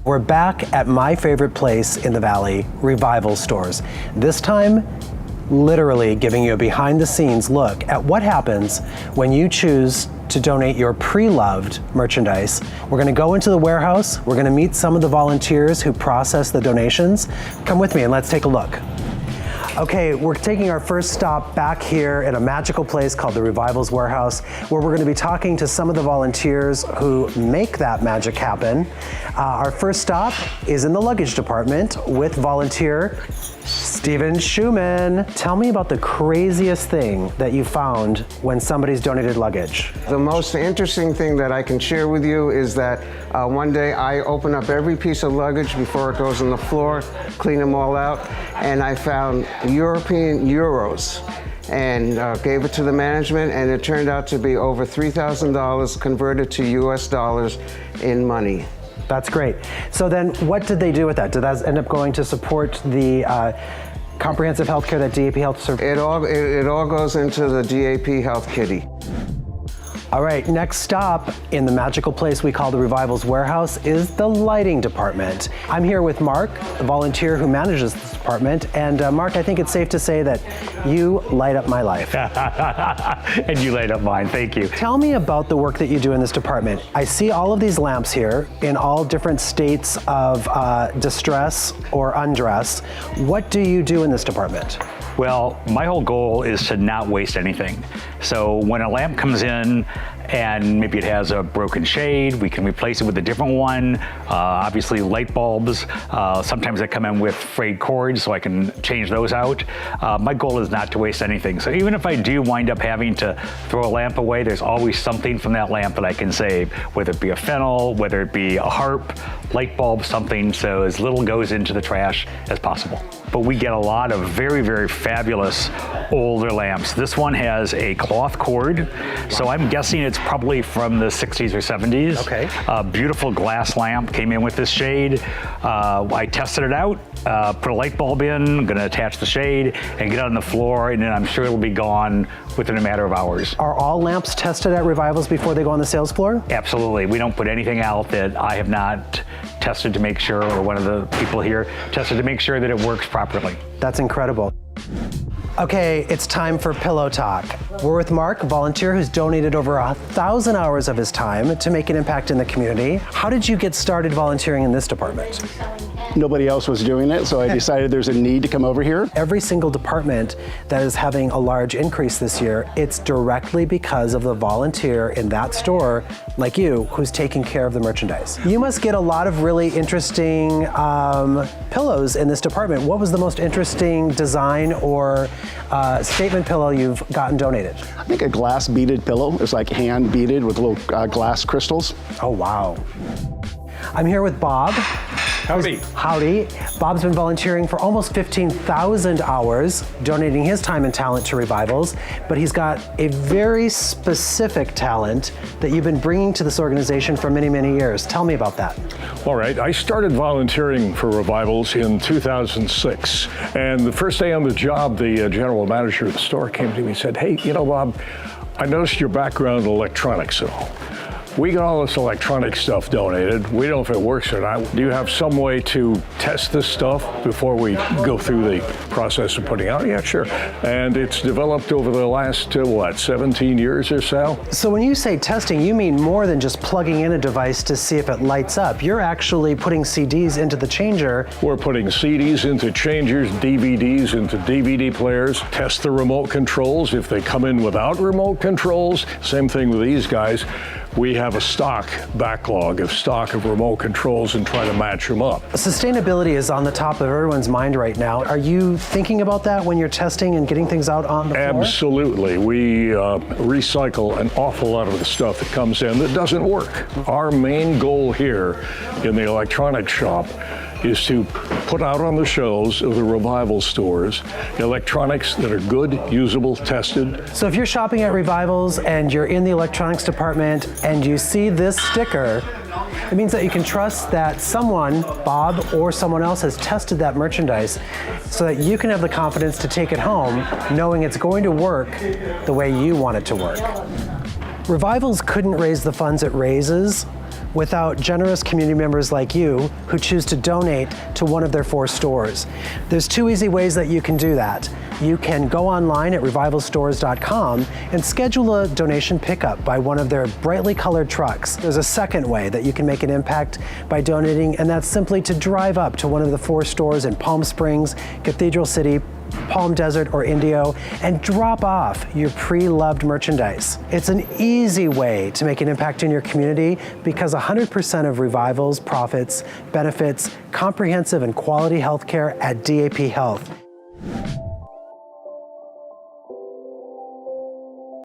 We're back at my favorite place in the Valley, Revival Stores. This time, literally giving you a behind-the-scenes look at what happens when you choose to donate your pre-loved merchandise. We're gonna go into the warehouse, we're gonna meet some of the volunteers who process the donations. Come with me and let's take a look. Okay, we're taking our first stop back here in a magical place called the Revivals Warehouse, where we're gonna be talking to some of the volunteers who make that magic happen. Our first stop is in the luggage department with volunteer Steven Schumann. Tell me about the craziest thing that you found when somebody's donated luggage. The most interesting thing that I can share with you is that one day I open up every piece of luggage before it goes on the floor, clean them all out, and I found European euros and gave it to the management, and it turned out to be over $3,000 converted to US dollars in money. That's great. So then what did they do with that? Did that end up going to support the comprehensive health care that DAP Health serves? It all goes into the DAP Health Kitty. All right, next stop in the magical place we call the Revivals Warehouse is the lighting department. I'm here with Mark, a volunteer who manages this department. And Mark, I think it's safe to say that you light up my life. And you light up mine, thank you. Tell me about the work that you do in this department. I see all of these lamps here in all different states of distress or undress. What do you do in this department? Well, my whole goal is to not waste anything. So when a lamp comes in and maybe it has a broken shade, we can replace it with a different one. Obviously light bulbs, sometimes they come in with frayed cords, so I can change those out. My goal is not to waste anything. So even if I do wind up having to throw a lamp away, there's always something from that lamp that I can save, whether it be a fennel, whether it be a harp, light bulb, something, so as little goes into the trash as possible. But we get a lot of very, very fabulous older lamps. This one has a cloth cord, so I'm guessing it's probably from the 60s or 70s. Okay. A beautiful glass lamp came in with this shade. I tested it out, put a light bulb in, I'm gonna attach the shade and get it on the floor, and then I'm sure it'll be gone within a matter of hours. Are all lamps tested at Revivals before they go on the sales floor? Absolutely. We don't put anything out that I have not tested to make sure, or one of the people here tested to make sure that it works properly. That's incredible. Okay, it's time for Pillow Talk. We're with Mark, a volunteer who's donated over 1,000 hours of his time to make an impact in the community. How did you get started volunteering in this department? Nobody else was doing it, so I decided there's a need to come over here. Every single department that is having a large increase this year, it's directly because of the volunteer in that store, like you, who's taking care of the merchandise. You must get a lot of really interesting pillows in this department. What was the most interesting design or statement pillow you've gotten donated? I think a glass beaded pillow. It's like hand beaded with little glass crystals. Oh, wow. I'm here with Bob. Howdy. Howdy. Bob's been volunteering for almost 15,000 hours, donating his time and talent to Revivals, but he's got a very specific talent that you've been bringing to this organization for many, many years. Tell me about that. All right, I started volunteering for Revivals in 2006, and the first day on the job, the general manager of the store came to me and said, "Hey, you know, Bob, I noticed your background in electronics and all. We got all this electronic stuff donated. We don't know if it works or not. Do you have some way to test this stuff before we go through the process of putting out?" "Yeah, sure." And it's developed over the last, 17 years or so. So when you say testing, you mean more than just plugging in a device to see if it lights up. You're actually putting CDs into the changer. We're putting CDs into changers, DVDs into DVD players, test the remote controls. If they come in without remote controls, same thing with these guys. We have a stock backlog of remote controls and try to match them up. Sustainability is on the top of everyone's mind right now. Are you thinking about that when you're testing and getting things out on the floor? Absolutely. We recycle an awful lot of the stuff that comes in that doesn't work. Our main goal here in the electronics shop is to put out on the shelves of the Revival stores electronics that are good, usable, tested. So if you're shopping at Revivals and you're in the electronics department and you see this sticker, it means that you can trust that someone, Bob or someone else, has tested that merchandise so that you can have the confidence to take it home knowing it's going to work the way you want it to work. Revivals couldn't raise the funds it raises without generous community members like you who choose to donate to one of their 4 stores. There's 2 easy ways that you can do that. You can go online at revivalstores.com and schedule a donation pickup by one of their brightly colored trucks. There's a second way that you can make an impact by donating, and that's simply to drive up to one of the 4 stores in Palm Springs, Cathedral City, Palm Desert, or Indio, and drop off your pre-loved merchandise. It's an easy way to make an impact in your community because 100% of Revival's profits benefits comprehensive and quality health care at DAP Health.